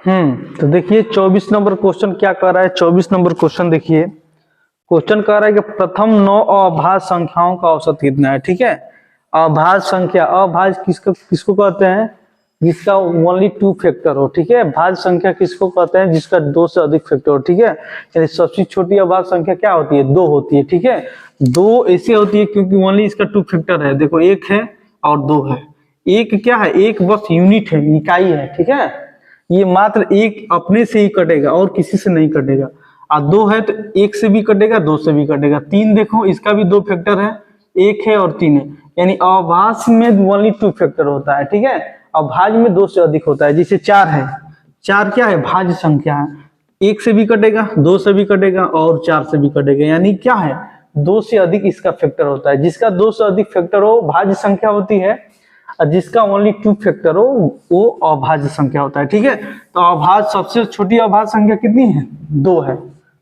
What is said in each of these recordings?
तो देखिए 24 number question क्या कर रहा है। 24 नंबर क्वेश्चन देखिए, क्वेश्चन कह रहा है कि प्रथम 9 अभाज्य संख्याओं का औसत कितना है। ठीक है, अभाज्य संख्या, अभाज्य किसको किसको कहते हैं, जिसका ओनली 2 फैक्टर हो। ठीक है, भाज्य संख्या किसको कहते हैं, जिसका 2 से अधिक फैक्टर हो। ठीक है, यानी सबसे छोटी अभाज्य संख्या क्या होती है, 2 होती है। ठीक है, 2 ऐसे होती है क्योंकि ओनली इसका 2 फैक्टर है। देखो 1 है और 2 है। एक क्या है, एक बस यूनिट है, इकाई है। ठीक है, ये मात्र एक अपने से ही कटेगा और किसी से नहीं कटेगा। और 2 है तो 1 से भी कटेगा, 2 से भी कटेगा। 3 देखो, इसका भी 2 फैक्टर है, 1 है और 3 है। यानी अभाज्य में ओनली 2 फैक्टर होता है। ठीक है, अभाज्य में 2 से अधिक होता है। जैसे 4 है, 4 क्या है, भाज्य संख्या है। 1 से भी कटेगा, 2 से भी कटेगा और 4 से भी कटेगा। यानी क्या है, 2 से अधिक इसका फैक्टर होता है। जिसका 2 से अधिक फैक्टर हो भाज्य संख्या होती है, और जिसका ओनली 2 फैक्टर हो वो अभाज्य संख्या होता है। ठीक है, तो अभाज्य सबसे छोटी अभाज्य संख्या कितनी है, 2 है।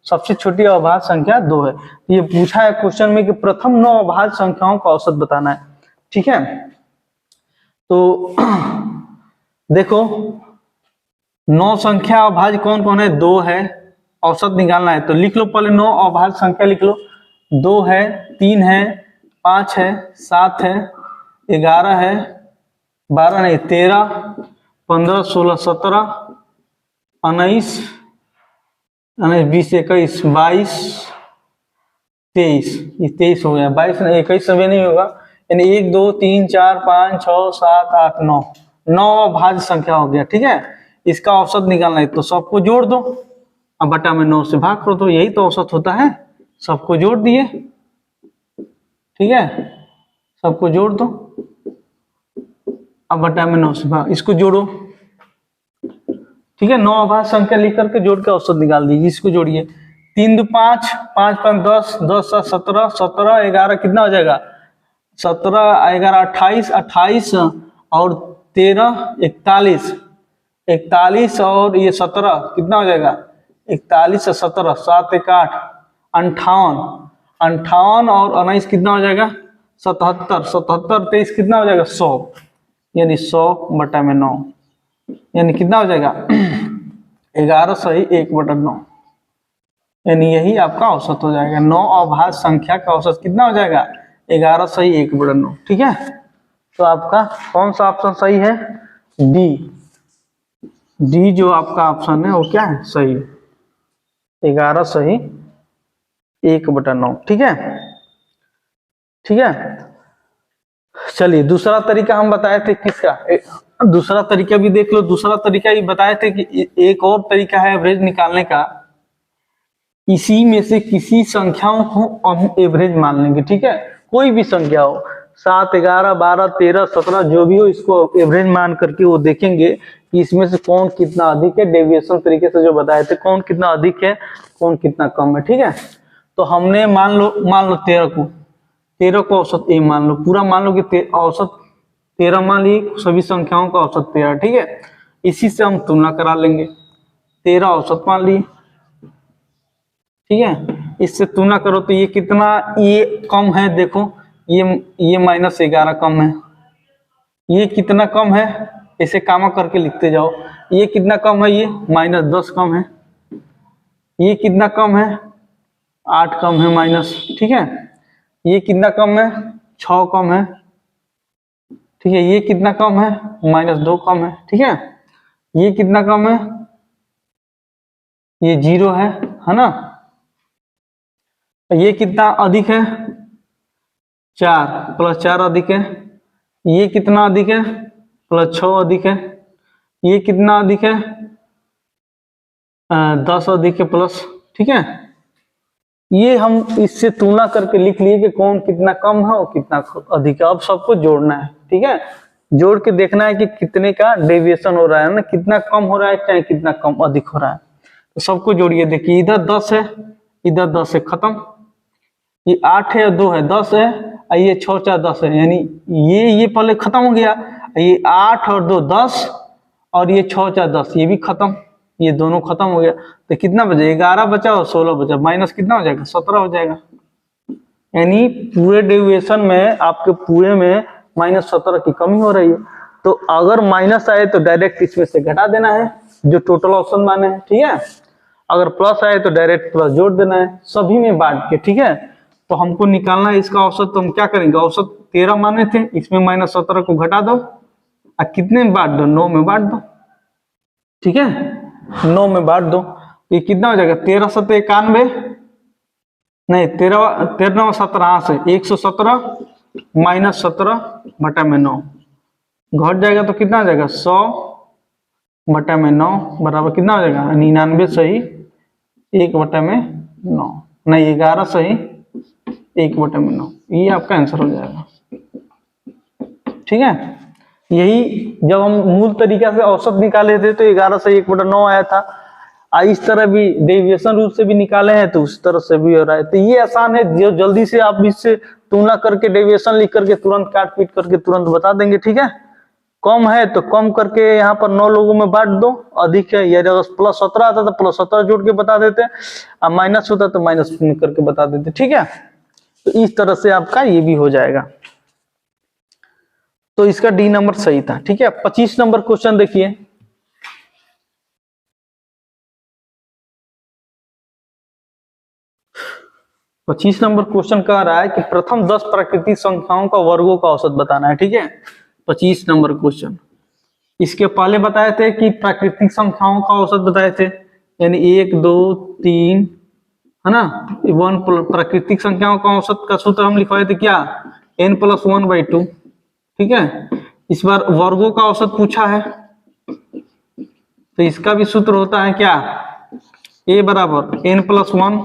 सबसे छोटी अभाज्य संख्या 2 है। ये पूछा है क्वेश्चन में कि प्रथम 9 अभाज्य संख्याओं का औसत बताना है। ठीक है, तो देखो 9 संख्या अभाज्य कौन कौन है, 2 है, औसत निकालना है। तो लिख लो पहले 9 अभाज्य संख्या लिख लो। 2 है, 3 है, 5 है, 7 है, 11 है, 12 नहीं 13, 15, 16, 17, 19, 20, 21, 22, 23। ये 23 हो गया। 22 नहीं 21 सभी नहीं होगा। यानी 1 2 3 4 5 6 7 8 9, 9 अभाज्य संख्या हो गया। ठीक है, इसका औसत निकालना है तो सबको जोड़ दो, अब बटा में 9 से भाग करो, तो यही तो औसत होता है। सबको जोड़ दिए। ठीक है, सबको जोड़ दो, अब बटा में 9 से भाग, इसको जोड़ो। ठीक है, 9 अभाज्य संख्या लिख करके जोड़ के औसत निकाल दीजिए। इसको जोड़िए, 3 2 5, 5 5 10, 10 7 17, 17 11 कितना हो जाएगा, 17 11 28, 28 और 13 41, 41 और ये 17 कितना हो जाएगा, 41 और 17, 7 1 8 58, 58 और 19 कितना हो जाएगा, 77, 77 23 कितना हो जाएगा, 100। यानी 100 बटा में 9, यानी कितना हो जाएगा 11 सही 1/9। यानी यही आपका औसत हो जाएगा। 9 अभाज्य संख्या का औसत कितना हो जाएगा, 11 सही 1/9। ठीक है, तो आपका कौन सा ऑप्शन सही है, डी। डी जो आपका ऑप्शन है वो क्या है, सही है, 11 सही 1/9। ठीक है, ठीक है। चलिए दूसरा तरीका हम बताए थे किसका, दूसरा तरीका भी देख लो। दूसरा तरीका ये बताए थे कि एक और तरीका है एवरेज निकालने का। इसी में से किसी संख्याओं को हम एवरेज मान लेंगे। ठीक है, कोई भी संख्या हो, 7 11 12 13 17 जो भी हो, इसको एवरेज मान करके वो देखेंगे कि इसमें से कौन कितना अधिक है। डेविएशन तरीके से जो बताए थे, कौन कितना अधिक है, कौन कितना कम है। ठीक है, तो हमने मान लो 13 को औसत ए मान लो, पूरा मान लो कि औसत 13 मान ली, सभी संख्याओं का औसत 13। ठीक है, इसी से हम तुलना करा लेंगे। 13 औसत मान ली, ठीक है, इससे तुलना करो तो ये कितना, ये कम है। देखो ये -11 कम है। ये कितना कम है, इसे कामा करके लिखते जाओ। ये कितना कम है, ये -10 कम है। ये कितना कम है, 8 कम है माइनस। ठीक है, ये कितना कम है, 6 कम है। ठीक है, ये कितना कम है, -2 कम है। ठीक है, ये कितना कम है, ये 0 है ना। ये कितना अधिक है, 4 + 4 अधिक है। ये कितना अधिक है, +6 अधिक है। ये कितना अधिक है, 10 अधिक है प्लस। ठीक है, ये हम इससे तुलना करके लिख लिए कि कौन कितना कम है और कितना अधिक है। अब सबको जोड़ना है। ठीक है, जोड़ के देखना है कि कितने का डेविएशन हो रहा है ना, कितना कम हो रहा है चाहे कितना कम अधिक हो रहा है। तो सबको जोड़िए। देखिए इधर 10 है, इधर 10 है, खत्म। ये 8 है और 2 है, 10 है, और ये 6 4 10 है। यानी ये पहले खत्म हो गया। ये 8 और 2 10 और ये 6 4 10, ये भी खत्म। ये दोनों खत्म हो गया। तो कितना बचा, 11 बचा और 16 बचा, माइनस कितना हो जाएगा, 17 हो जाएगा। यानी पूरे डेविएशन में आपके पूरे में -17 की कमी हो रही है। तो अगर माइनस आए तो डायरेक्ट इसमें से घटा देना है, जो टोटल औसत माने हैं, ठीक है। अगर प्लस आए तो डायरेक्ट प्लस जोड़ देना है सभी में बांट के, ठीक है। तो हमको निकालना है इसका औसत, तो हम क्या करेंगे, औसत 13 माने थे, इसमें -17 को घटा दो और कितने में बांट दो, 9 में बांट दो, ठीक है। 9 में बांट दो तो ये कितना हो जाएगा, 13 7 91, नहीं 13 13 17 से 117 -17 बटा में 9 घट जाएगा तो कितना आ जाएगा, 100 बटा में 9 बराबर कितना हो जाएगा, 99 सही 1 बटा में 9, नहीं 11 सही 1 बटा में 9, ये आपका आंसर हो जाएगा, ठीक है। यही जब हम मूल तरीका से औसत निकाले थे तो 11 से 1 बटा 9 आया था, इस तरह भी डेविएशन रूप से भी निकाले हैं तो उस तरह से भी हो रहा है। तो ये आसान है, जो जल्दी से आप इससे तुलना करके डेविएशन लिख करके तुरंत काट पीट करके तुरंत बता देंगे, ठीक है। कम है तो कम करके यहाँ पर 9 लोगों में बांट दो, अधिक है या अगर +17 आता तो +17 जोड़ के बता देते, और माइनस होता तो माइनस करके बता देते, ठीक है। तो इस तरह से आपका ये भी हो जाएगा। तो इसका डी नंबर सही था, ठीक है। 25 नंबर क्वेश्चन देखिए, पच्चीस नंबर क्वेश्चन कह रहा है कि प्रथम 10 प्राकृतिक संख्याओं का वर्गों का औसत बताना है, ठीक है। 25 नंबर क्वेश्चन, इसके पहले बताए थे कि प्राकृतिक संख्याओं का औसत बताए थे, यानी 1 2 3 है ना, 1 प्राकृतिक संख्याओं का औसत का सूत्र हम लिखवाए थे क्या, n+1/2, ठीक है। इस बार वर्गों का औसत पूछा है तो इसका भी सूत्र होता है क्या, a बराबर n+1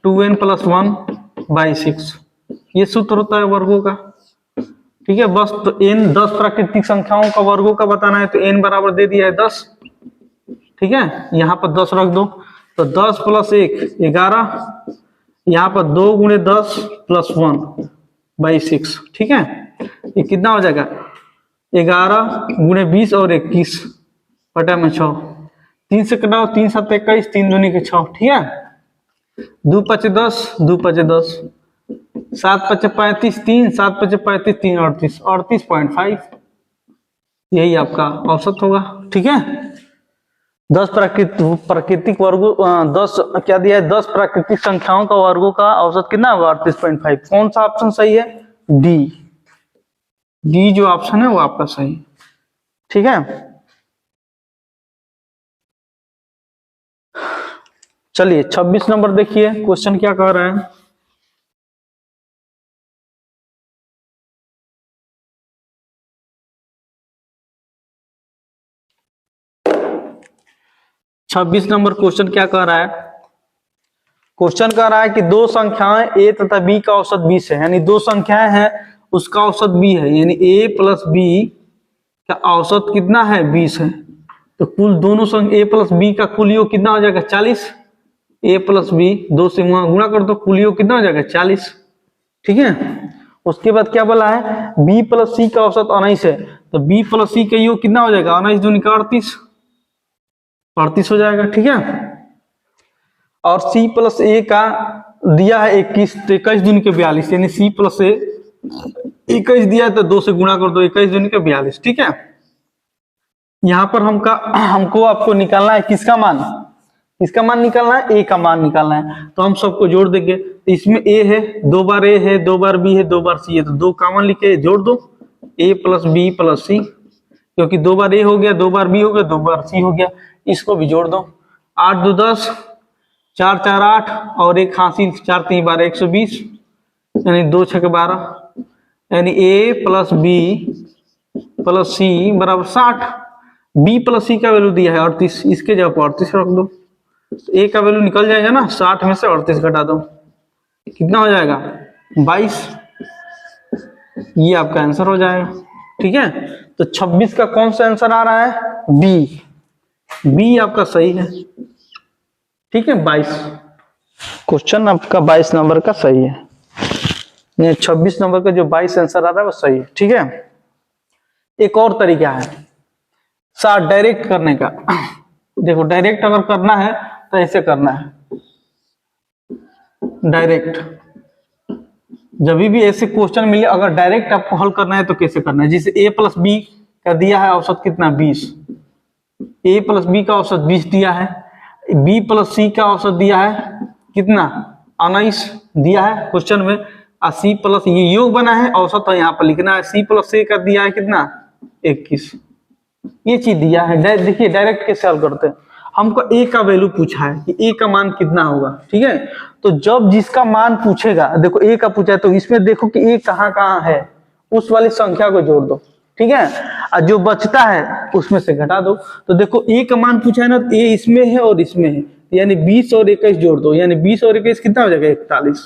2n+1/6, ये सूत्र होता है वर्गों का, ठीक है। बस तो n 10 प्राकृतिक संख्याओं का वर्गों का बताना है तो n बराबर दे दिया है 10, ठीक है। यहाँ पर 10 रख दो तो 10 + 1 11, यहाँ पर 2 × 10 + 1/6, ठीक है। ये कितना हो जाएगा, 11 × 20 और 21 बटा में 6, 3 से कटाओ, 3 7 21, 3 दूनी के 6, ठीक है। 2 5 10, 2 5 10, 7 5 35, 3 7 5 35, 3 38, 38.5, यही आपका औसत होगा, ठीक है। 10 प्राकृतिक वर्गों 10 क्या दिया है, 10 प्राकृतिक संख्याओं का वर्गों का औसत कितना होगा, 38.5। कौन सा ऑप्शन सही है, डी जो ऑप्शन है वो आपका सही, ठीक है। चलिए 26 नंबर देखिए, क्वेश्चन क्या कह रहे हैं, छब्बीस नंबर क्वेश्चन क्या कह रहा है, क्वेश्चन कह रहा है कि दो संख्याएं a तथा b का औसत 20 है, यानी दो संख्याएं हैं उसका औसत b है, यानी a + b का औसत कितना है, 20 है। तो कुल दोनों संख्या a + b का कुल योग कितना हो जाएगा, 40, a + b 2 से गुणा कर दो, कुल योग कितना हो जाएगा, 40, ठीक है। उसके बाद क्या बोला है, b + c का औसत 19 है, तो b + c का योग कितना हो जाएगा, 19 दूनी का 38 हो जाएगा, ठीक है। और c + a का दिया है 21, तो 21 दूनी के 42, यानी c + a 21 दिया है तो 2 से गुणा कर दो, 21 दूनी के 42, ठीक है। यहाँ पर हमको आपको निकालना है किसका मान, निकालना है, a का मान निकालना है, तो हम सबको जोड़ देंगे। तो इसमें a है, 2 बार a है, 2 बार b है, 2 बार c है, तो 2 कॉमन लिखे जोड़ दो, a + b + c, क्योंकि 2 बार a हो गया, 2 बार b हो गया, 2 बार c हो गया, इसको भी जोड़ दो। 8 2 10, 4 4 8 और 1 हासिल, 4 3 12 120, यानी 2 6 12, यानी a + b + c बराबर 60। b + c का वैल्यू दिया है 38, इसके जगह पर 38 रख दो, तो a का वैल्यू निकल जाएगा ना, 60 में से 38 घटा दो, कितना हो जाएगा, 22, ये आपका आंसर हो जाएगा, ठीक है। तो 26 का कौन सा आंसर आ रहा है, बी आपका सही है, ठीक है। 22 क्वेश्चन आपका 22 नंबर का सही है, 26 नंबर का जो 22 आंसर आ रहा है वो सही है, ठीक है। एक और तरीका है साथ डायरेक्ट करने का, देखो डायरेक्ट अगर करना है तो ऐसे करना है, डायरेक्ट जब भी ऐसे क्वेश्चन मिले अगर डायरेक्ट आपको हल करना है तो कैसे करना है, जैसे a + b का दिया है औसत कितना 20, ए प्लस बी का औसत 20 दिया है, बी प्लस सी का औसत दिया है कितना 19 दिया है क्वेश्चन में, और सी प्लस ये योग बना है, औसत तो यहाँ पर लिखना है, सी प्लस ए का दिया है कितना 21, ये चीज दिया है। देखिए डायरेक्ट कैसे सॉल्व करते हैं, हमको ए का वैल्यू पूछा है कि ए का मान कितना होगा, ठीक है। तो जब जिसका मान पूछेगा, देखो ए का पूछा है तो इसमें देखो कि ए कहाँ कहाँ है, उस वाली संख्या को जोड़ दो, ठीक है, और जो बचता है उसमें से घटा दो। तो देखो ए का मान पूछा है ना, तो ए इसमें है और इसमें है, यानी 20 और 21 जोड़ दो, यानी 20 और 21 कितना हो जाएगा 41,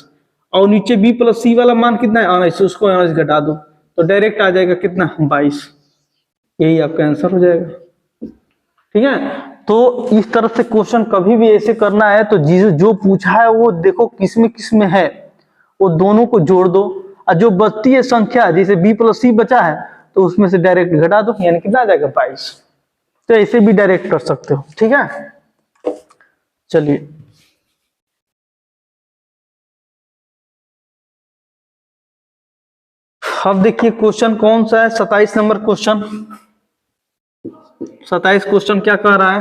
और नीचे बी प्लस सी वाला मान कितना है 19, उसको 19 घटा दो तो डायरेक्ट आ जाएगा कितना 22, यही आपका आंसर हो जाएगा, ठीक है। तो इस तरह से क्वेश्चन कभी भी ऐसे करना है तो जो पूछा है वो देखो किसमें किसमें है, वो दोनों को जोड़ दो, और जो बचती है संख्या जैसे बी प्लस सी बचा है तो उसमें से डायरेक्ट घटा दो, यानी कितना आ जाएगा 22। तो ऐसे भी डायरेक्ट कर सकते हो, ठीक है। चलिए अब देखिए क्वेश्चन कौन सा है, 27 नंबर क्वेश्चन। 27 क्वेश्चन क्या कह रहा है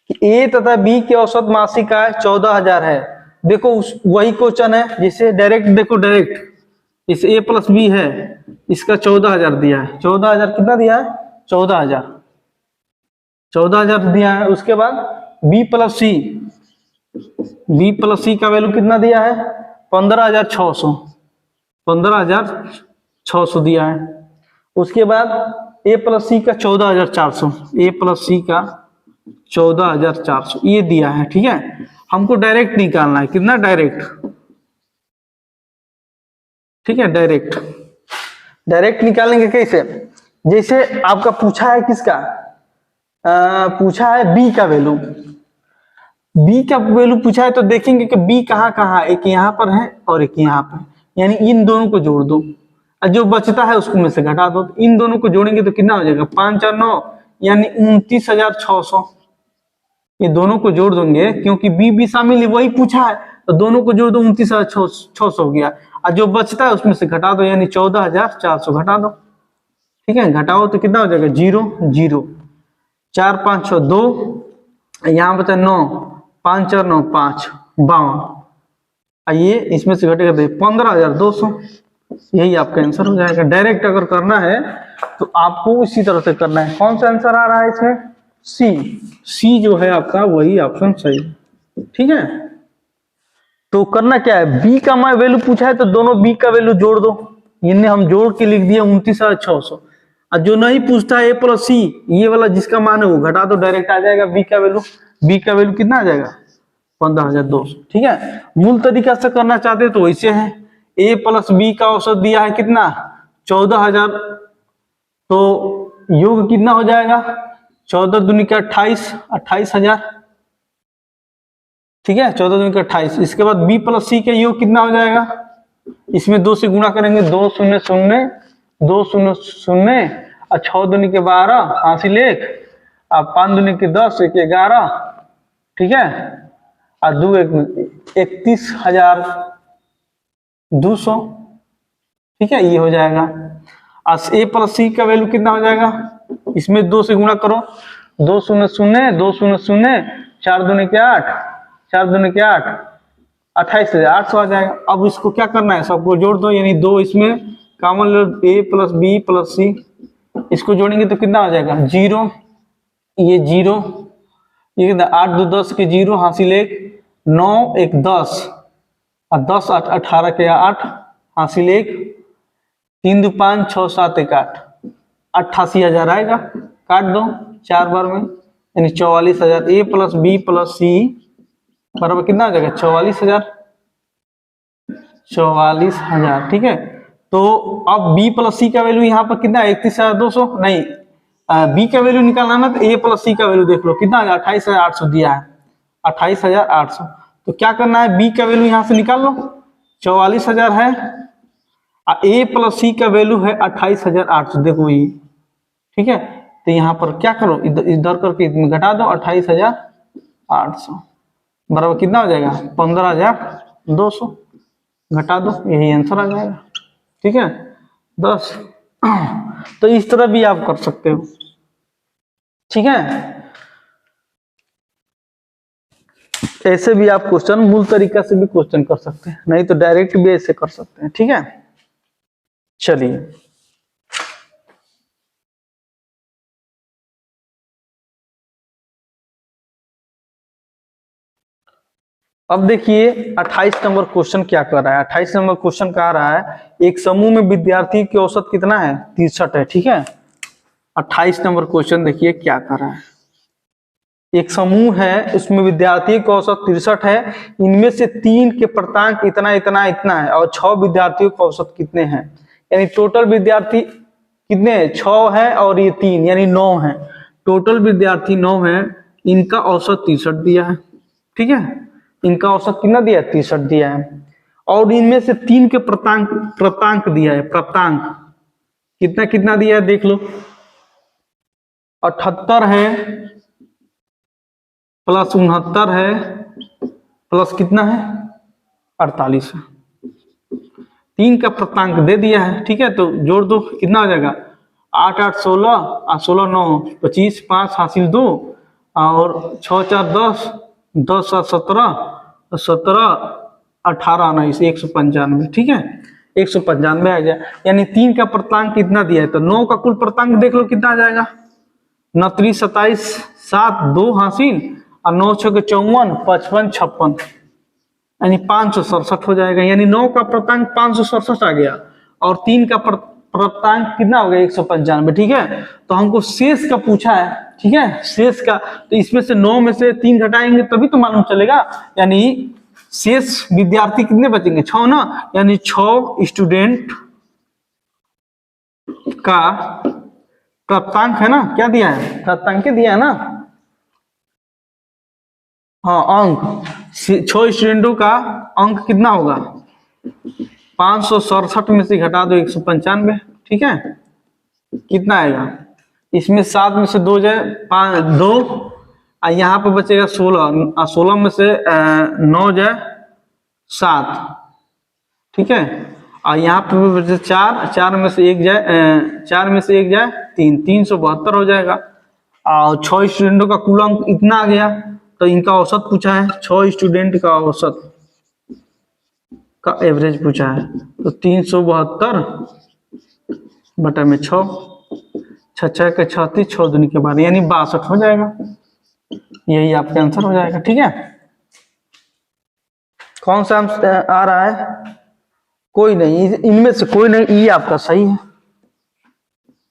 कि ए तथा बी के औसत मासिक आय 14,000 है। देखो वही क्वेश्चन है जिसे डायरेक्ट देखो, डायरेक्ट इस ए प्लस बी है, इसका 14,000 दिया है, 14,000 कितना दिया है 14,000, 14,000 दिया है। उसके बाद बी प्लस सी, बी प्लस सी का वैल्यू कितना दिया है 15,600, 15,600 दिया है। उसके बाद ए प्लस सी का 14,400, ए प्लस सी का 14,400 ये दिया है, ठीक है। हमको डायरेक्ट निकालना है, कितना डायरेक्ट, ठीक है, डायरेक्ट डायरेक्ट निकालेंगे कैसे, जैसे आपका पूछा है किसका पूछा है बी का वैल्यू, बी का वैल्यू पूछा है तो देखेंगे कि बी कहाँ कहाँ, एक यहाँ पर है और एक यहाँ पर, यानी इन दोनों को जोड़ दो और जो बचता है उसको में से घटा दो। इन दोनों को जोड़ेंगे तो कितना हो जाएगा 5 और 9 यानी 29,600, ये दोनों को जोड़ देंगे क्योंकि बी भी शामिल है, वही पूछा है तो दोनों को जोड़ दो 29,600 हो गया, और जो बचता है उसमें से घटा दो यानी 14,400 घटा दो, ठीक है। घटाओ तो कितना हो जाएगा 0 0, 4 5 6 2, यहाँ बचा 9, 5 और 9 5 52, ये इसमें से घटेगा तो 15,200, यही आपका आंसर हो जाएगा। डायरेक्ट अगर करना है तो आपको इसी तरह से करना है। कौन सा आंसर आ रहा है इसमें सी जो है आपका वही ऑप्शन सही, ठीक है। तो करना क्या है, बी का मैं वैल्यू पूछा है तो दोनों बी का वैल्यू जोड़ दो, इन्हें हम जोड़ के लिख दिए 29,600, और जो नहीं पूछता है ए प्लस सी ये वाला जिसका मान है वो घटा दो, डायरेक्ट आ जाएगा बी का वैल्यू, बी का वैल्यू कितना आ जाएगा 15,200, ठीक है। मूल तरीका से करना चाहते तो वैसे है, ए प्लस बी का औसत दिया है कितना 14,000, तो योग कितना हो जाएगा 14 दूनी का 28, 28,000, ठीक है, 14 दूनी का 28। इसके बाद बी प्लस सी का योग कितना हो जाएगा, इसमें 2 से गुणा करेंगे 2 0 0 2 0 0 और 6 दूनी के 12 हासिल 1 और 5 दूनी के 10 1 11, ठीक है, और 2 31,200, ठीक है, ये हो जाएगा। और ए प्लस सी का वैल्यू कितना हो जाएगा, इसमें 2 से गुणा करो 2 0 0 2 0 0 4 दूनी के 8 4 दूनी के 8 28,800 आ जाएगा। अब इसको क्या करना है, सबको जोड़ दो, यानी 2 इसमें कॉमन लो, ए प्लस बी प्लस सी, इसको जोड़ेंगे तो कितना हो जाएगा 0, ये 0, ये कितना 8 2 10 के 0 हासिल 1 9 1 10 और 10 8 18 के 8 हासिल 1 3 2 5 6 7 1 8, 88,000 आएगा, काट दो 4 बार में यानी 44,000। ए प्लस बी प्लस सी बराबर कितना हो जाएगा 44,000, 44,000, ठीक है। तो अब बी प्लस सी का वैल्यू यहाँ पर कितना 31,200, नहीं बी का वैल्यू निकालना ना, तो ए प्लस सी का वैल्यू देख लो कितना 28,800 दिया है, 28,800। तो क्या करना है, बी का वैल्यू यहाँ से निकाल लो 44,000 है, ए प्लस सी का वैल्यू है 28,800, देखो ये, ठीक है। तो यहाँ पर क्या करो, इधर करके घटा दो 28,800 बराबर कितना हो जाएगा 15,200, घटा दो यही आंसर आ जाएगा, ठीक है 10। तो इस तरह भी आप कर सकते हो। ठीक है, ऐसे भी आप क्वेश्चन मूल तरीका से भी क्वेश्चन कर सकते हैं, नहीं तो डायरेक्ट भी ऐसे कर सकते हैं। ठीक है, चलिए अब देखिए 28 नंबर क्वेश्चन क्या कर रहा है। 28 नंबर क्वेश्चन कह रहा है एक समूह में विद्यार्थी की औसत कितना है, 63 है। ठीक है, 28 नंबर क्वेश्चन देखिए क्या कर रहा है। एक समूह है, उसमें विद्यार्थी की औसत 63 है, इनमें से 3 के प्राप्तांक इतना इतना इतना है और 6 विद्यार्थियों का औसत कितने हैं। यानी टोटल विद्यार्थी कितने हैं, 6 है और ये 3 यानी 9 है। टोटल विद्यार्थी 9 है, इनका औसत 63 दिया है। ठीक है, इनका औसत कितना दिया है, 63 दिया है और इनमें से 3 के प्राप्तांक दिया है। प्राप्तांक कितना कितना दिया है देख लो, 78 है प्लस 69 है प्लस कितना है 48 है। 3 का प्राप्तांक दे दिया है। ठीक है, तो जोड़ दो कितना हो जाएगा, 8 8 16 और 16 9 25, 5 हासिल 2 और 6 4 10, 10 7 17, 17 18 19, 195। ठीक है, 195 आ जाए, यानी 3 का प्राप्तांक कितना दिया है, तो 9 का कुल प्राप्तांक देख लो कितना आ जाएगा, 29 27 7 2 हासिल और 9 6 के 54 55 56, यानी 567 हो जाएगा। यानी 9 का प्राप्तांक 567 आ गया और 3 का प्राप्तांक कितना हो गया, 195। ठीक है, तो हमको शेष का पूछा है। ठीक है, शेष का, तो इसमें से 9 में से 3 घटाएंगे तभी तो मालूम चलेगा। यानी शेष विद्यार्थी कितने बचेंगे, 6 ना, यानी 6 स्टूडेंट का प्राप्तांक है ना, क्या दिया है, प्राप्तांक दिया है ना, हाँ अंक, 6 स्टूडेंटों का अंक कितना होगा, 567 में से घटा दो 195। ठीक है, कितना आएगा, इसमें 7 में से 2 जाए 2 और यहाँ पे बचेगा 16 और 16 में से 9 जाए 7। ठीक है, और यहाँ पे बचे 4, 4 में से 1 जाए 4 में से 1 जाए 3, 372 हो जाएगा और 6 स्टूडेंटों का कुल अंक इतना आ गया। तो इनका औसत पूछा है, 6 स्टूडेंट का औसत का एवरेज पूछा है, तो 372 बटा में 6, 6 6 के 36, 6 दूनी के 12, यानी 62 हो जाएगा। यही आपका आंसर हो जाएगा। ठीक है, कौन सा आ रहा है, कोई नहीं, इनमें से कोई नहीं, ई आपका सही है,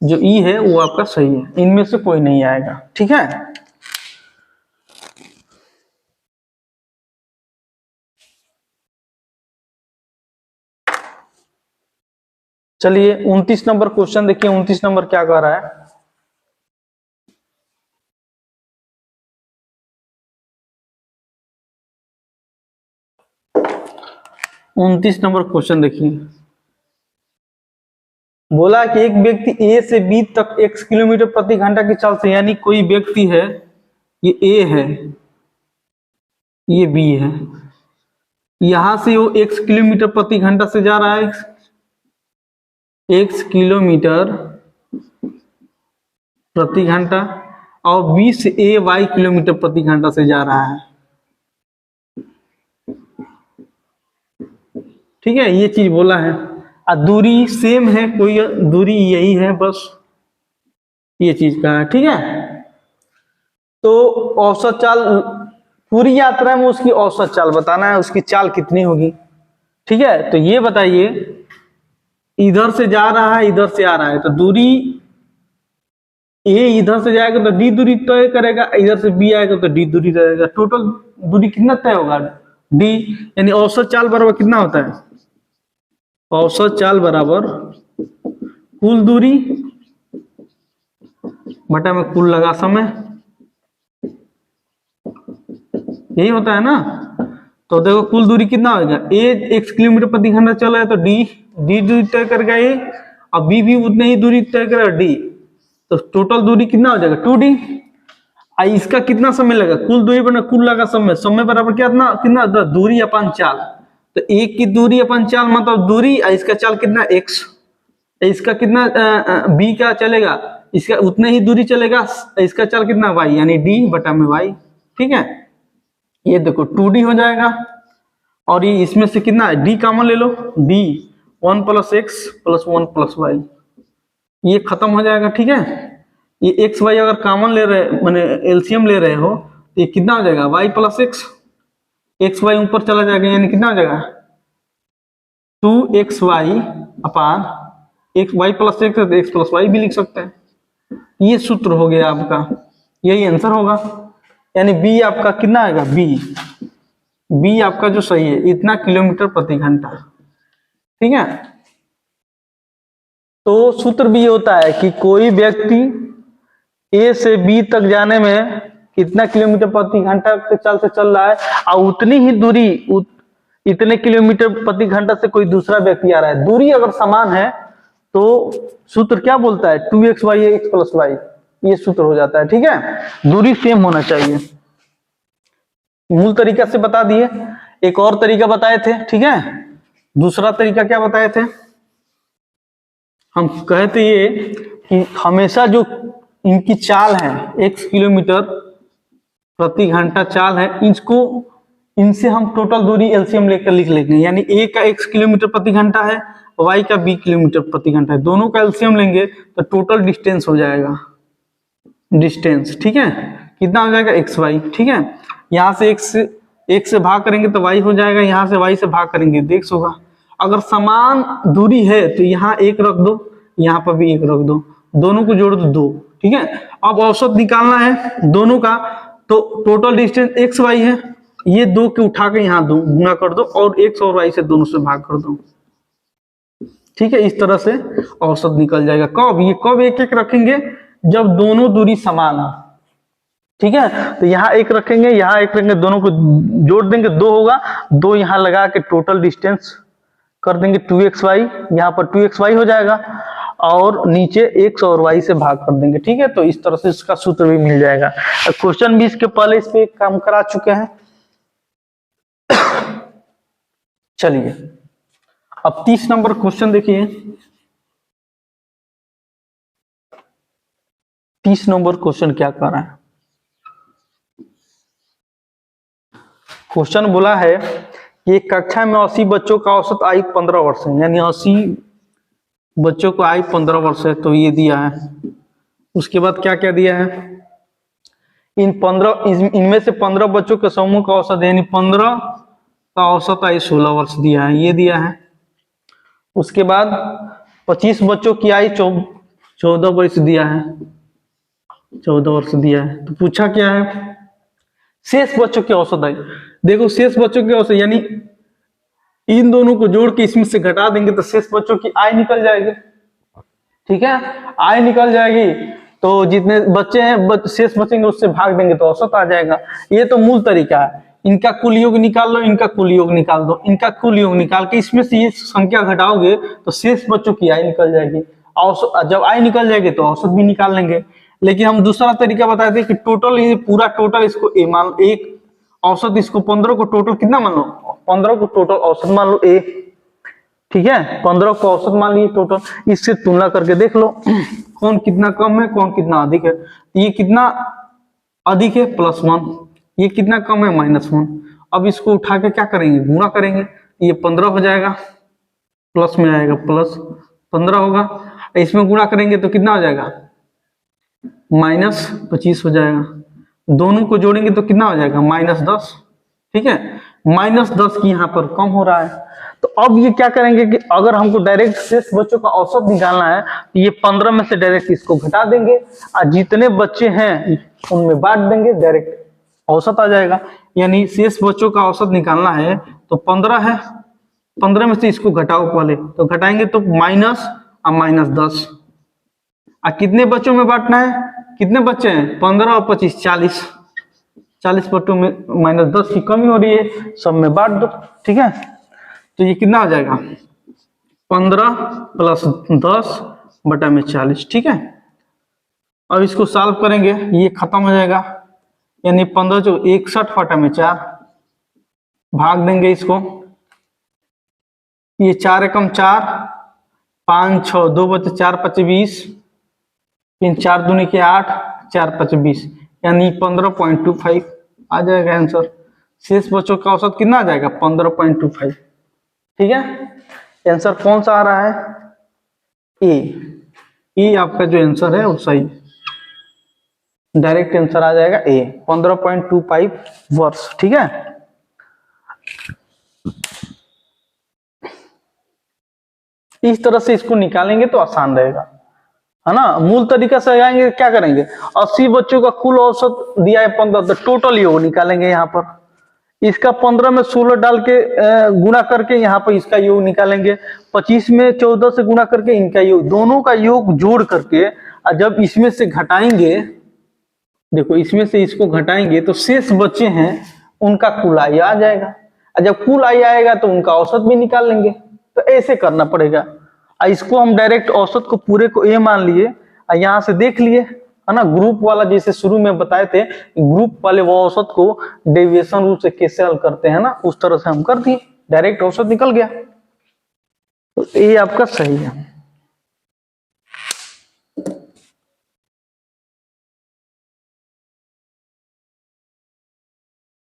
जो ई है वो आपका सही है, इनमें से कोई नहीं आएगा। ठीक है, चलिए 29 नंबर क्वेश्चन देखिए, 29 नंबर क्या कह रहा है। उनतीस नंबर क्वेश्चन देखिए, बोला कि एक व्यक्ति ए से बी तक x किलोमीटर प्रति घंटा की चाल से, यानी कोई व्यक्ति है, ये ए है ये बी है, यहां से वो x किलोमीटर प्रति घंटा से जा रहा है, x किलोमीटर प्रति घंटा, और बी से ए y किलोमीटर प्रति घंटा से जा रहा है। ठीक है, ये चीज बोला है, और दूरी सेम है, कोई दूरी यही है बस, ये चीज का है। ठीक है, तो औसत चाल, पूरी यात्रा में उसकी औसत चाल बताना है, उसकी चाल कितनी होगी। ठीक है, तो ये बताइए, इधर से जा रहा है इधर से आ रहा है, तो दूरी ए इधर से जाएगा तो डी दूरी तय करेगा, इधर से बी आएगा तो डी दूरी रहेगा, टोटल दूरी कितना तय होगा, डी। यानी औसत चाल बराबर कितना होता है, औसत चाल बराबर कुल दूरी बटा में कुल लगा समय, यही होता है ना। तो देखो कुल दूरी कितना होगा, ए x किलोमीटर प्रति घंटा चल रहा है तो डी दूरी तय करेगा ए, और बी भी उतने ही दूरी तय करेगा डी, तो टोटल दूरी कितना हो जाएगा 2d। इसका कितना समय लगा, कुल दूरी बना कुल लगा समय, समय बराबर कितना कितना दूरी अपन चाल, तो एक की दूरी अपन चाल मतलब दूरी, इसका चाल कितना x, इसका कितना बी का चलेगा इसका उतने ही दूरी चलेगा, इसका चल कितना y, यानी d बटा में y। ठीक है, ये देखो 2d हो जाएगा, और ये इसमें से कितना है, d कॉमन ले लो, d 1 + x + 1 + y, ये खत्म हो जाएगा। ठीक है, ये x y अगर कॉमन ले रहे, माने एलसीएम ले रहे हो, तो ये कितना हो जाएगा, y + x, x y ऊपर चला जाएगा, यानी कितना हो जाएगा 2xy अपान x y + x, x + y भी लिख सकते हैं। ये सूत्र हो गया आपका, यही आंसर होगा, यानी बी आपका कितना आएगा, बी आपका जो सही है, इतना किलोमीटर प्रति घंटा। ठीक है, तो सूत्र भी होता है कि कोई व्यक्ति ए से बी तक जाने में कितना किलोमीटर प्रति घंटा के चाल से चल रहा है, और उतनी ही दूरी इतने किलोमीटर प्रति घंटा से कोई दूसरा व्यक्ति आ रहा है। दूरी अगर समान है तो सूत्र क्या बोलता है, 2xy x + y, ये सूत्र हो जाता है। ठीक है, दूरी सेम होना चाहिए। मूल तरीका से बता दिए, एक और तरीका बताए थे। ठीक है, दूसरा तरीका क्या बताए थे, हम कहे थे ये कि हमेशा जो इनकी चाल है, x किलोमीटर प्रति घंटा चाल है, इनसे हम टोटल दूरी एलसीएम लेकर लिख लेंगे, यानी a का x किलोमीटर प्रति घंटा है, y का b किलोमीटर प्रति घंटा है, दोनों का एलसीएम लेंगे तो टोटल डिस्टेंस हो जाएगा, डिस्टेंस। ठीक है, कितना हो जाएगा xy। ठीक है, यहाँ से x से भाग करेंगे तो y हो जाएगा, यहाँ से y से भाग करेंगे तो x होगा। अगर समान दूरी है तो यहाँ 1 रख दो, यहाँ पर भी 1 रख दो, दोनों को जोड़ दो 2। ठीक है, अब औसत निकालना है दोनों का, तो टोटल डिस्टेंस x y है, ये 2 के उठा के यहाँ गुना कर दो, और x और y से दोनों से भाग कर दो। ठीक है, इस तरह से औसत निकल जाएगा। कब एक एक रखेंगे, जब दोनों दूरी समान हो। ठीक है, तो यहाँ 1 रखेंगे, यहाँ 1 रखेंगे, दोनों को जोड़ देंगे 2 होगा, 2 यहाँ लगा के टोटल डिस्टेंस कर देंगे 2xy, यहाँ पर 2xy हो जाएगा, और नीचे x और y से भाग कर देंगे। ठीक है, तो इस तरह से इसका सूत्र भी मिल जाएगा। क्वेश्चन भी इसके पहले इस पे काम करा चुके हैं। चलिए अब 30 नंबर क्वेश्चन देखिए। 30 नंबर क्वेश्चन क्या कर रहा है, क्वेश्चन बोला है कि एक कक्षा में 80 बच्चों का औसत आयु 15 वर्ष है, यानी 80 बच्चों को आयु 15 वर्ष है, तो ये दिया है। उसके बाद क्या क्या दिया है, इनमें से 15 बच्चों के समूह का औसत, यानी 15 का औसत आयु 16 वर्ष दिया है, ये दिया है। उसके बाद 25 बच्चों की आयु 14 वर्ष दिया है, 14 वर्ष दिया है। तो पूछा क्या है, शेष बच्चों की औसत आयु। देखो शेष बच्चों की औसत, यानी इन दोनों को जोड़ के इसमें से घटा देंगे तो शेष बच्चों की आय निकल जाएगी। ठीक है, आय निकल जाएगी, तो जितने बच्चे हैं शेष बचेंगे उससे भाग देंगे तो औसत आ जाएगा। ये तो मूल तरीका है। इनका कुल योग निकाल लो, इनका कुल योग निकाल दो, इनका कुल योग निकाल के इसमें से ये संख्या घटाओगे तो शेष बच्चों की आय निकल जाएगी। औसत, जब आय निकल जाएगी तो औसत भी निकाल लेंगे। लेकिन हम दूसरा तरीका बताए थे कि टोटल, ये पूरा टोटल इसको एक औसत, इसको 15 को टोटल कितना मान लो, 15 को टोटल औसत मान लो a। ठीक है, 15 को औसत मान लिए टोटल, इससे तुलना करके देख लो कौन कितना कम है कौन कितना अधिक है। ये कितना अधिक है +1, ये कितना कम है -1। अब इसको उठा के क्या करेंगे, गुणा करेंगे, ये 15 हो जाएगा, प्लस में आएगा +15 होगा, इसमें गुणा करेंगे तो कितना हो जाएगा -25 हो जाएगा। दोनों को जोड़ेंगे तो कितना हो जाएगा -10। ठीक है, -10 की यहाँ पर कम हो रहा है। तो अब ये क्या करेंगे कि अगर हमको डायरेक्ट शेष बच्चों का औसत निकालना है तो ये 15 में से डायरेक्ट इसको घटा देंगे, और जितने बच्चे हैं उनमें बांट देंगे, डायरेक्ट औसत आ जाएगा। यानी शेष बच्चों का औसत निकालना है तो 15 है, 15 में से इसको घटाओ पहले, तो घटाएंगे तो माइनस और -10। और कितने बच्चों में बांटना है, कितने बच्चे हैं 15 और 25 40 बच्चों में -10 की कमी हो रही है, सब में बांट दो। ठीक है, तो ये कितना हो जाएगा 15 + 10 बटा में 40। ठीक है, अब इसको सॉल्व करेंगे, ये खत्म हो जाएगा, यानी 15 जो 61 बटा में 4, भाग देंगे इसको, ये 4 एकम 4, 5 6 2 बचे 4 5 20, फिर 4 दूनी के 8, 4 5 20, यानी 15.25 आ जाएगा आंसर। शेष बच्चों का औसत कितना आ जाएगा? 15.25। ठीक है, आंसर कौन सा आ रहा है? ए आपका जो आंसर है वो सही, डायरेक्ट आंसर आ जाएगा ए, 15.25 वर्ष। ठीक है, इस तरह से इसको निकालेंगे तो आसान रहेगा, है ना। मूल तरीका से आएंगे, क्या करेंगे? 80 बच्चों का कुल औसत दिया है 15, तो टोटल योग निकालेंगे यहाँ पर। इसका 15 में 16 डाल के गुणा करके यहाँ पर इसका योग निकालेंगे। 25 में 14 से गुणा करके इनका योग, दोनों का योग जोड़ करके, और जब इसमें से घटाएंगे, देखो इसमें से इसको घटाएंगे तो शेष बच्चे हैं उनका कुल आय आ जाएगा, और जब कुल आय आएगा तो उनका औसत भी निकाल लेंगे। तो ऐसे करना पड़ेगा। इसको हम डायरेक्ट औसत को पूरे को ए मान लिए, और यहाँ से देख लिए, है ना। ग्रुप वाला जैसे शुरू में बताए थे, ग्रुप वाले वो औसत को डेविएशन रूल से कैसे हल करते हैं ना, उस तरह से हम कर दिए, डायरेक्ट औसत निकल गया। तो ये आपका सही है।